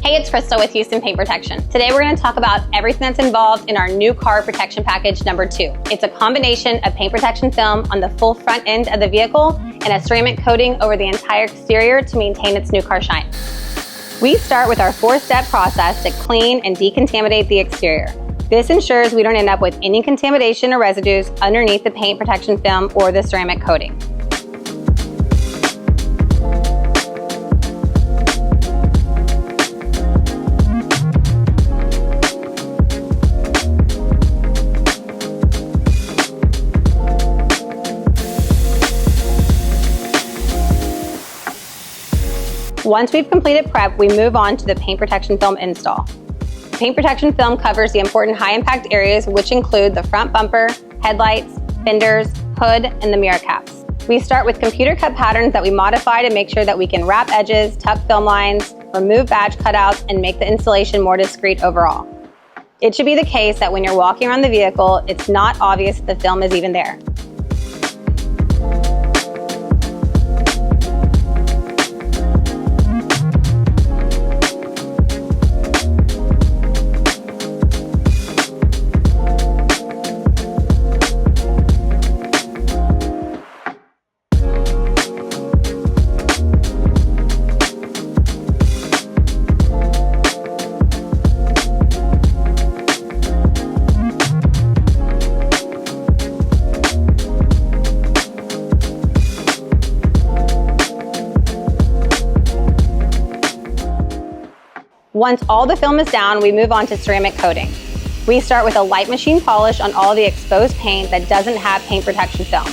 Hey, it's Crystal with Houston Paint Protection. Today we're going to talk about everything that's involved in our new car protection package number 2. It's a combination of paint protection film on the full front end of the vehicle and a ceramic coating over the entire exterior to maintain its new car shine. We start with our 4-step process to clean and decontaminate the exterior. This ensures we don't end up with any contamination or residues underneath the paint protection film or the ceramic coating. Once we've completed prep, we move on to the paint protection film install. The paint protection film covers the important high-impact areas, which include the front bumper, headlights, fenders, hood, and the mirror caps. We start with computer-cut patterns that we modify to make sure that we can wrap edges, tuck film lines, remove badge cutouts, and make the installation more discreet overall. It should be the case that when you're walking around the vehicle, it's not obvious that the film is even there. Once all the film is down, we move on to ceramic coating. We start with a light machine polish on all the exposed paint that doesn't have paint protection film.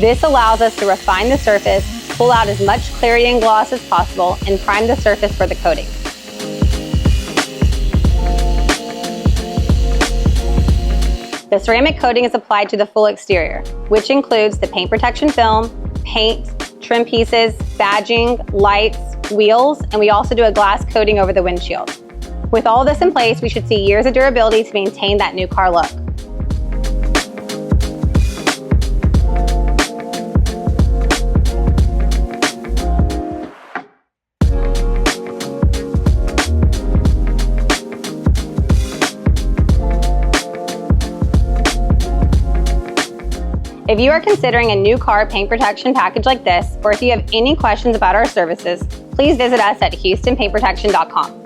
This allows us to refine the surface, pull out as much clarity and gloss as possible, and prime the surface for the coating. The ceramic coating is applied to the full exterior, which includes the paint protection film, paint, trim pieces, badging, lights, wheels, and we also do a glass coating over the windshield. With all this in place, we should see years of durability to maintain that new car look. If you are considering a new car paint protection package like this, or if you have any questions about our services, please visit us at HoustonPaintProtection.com.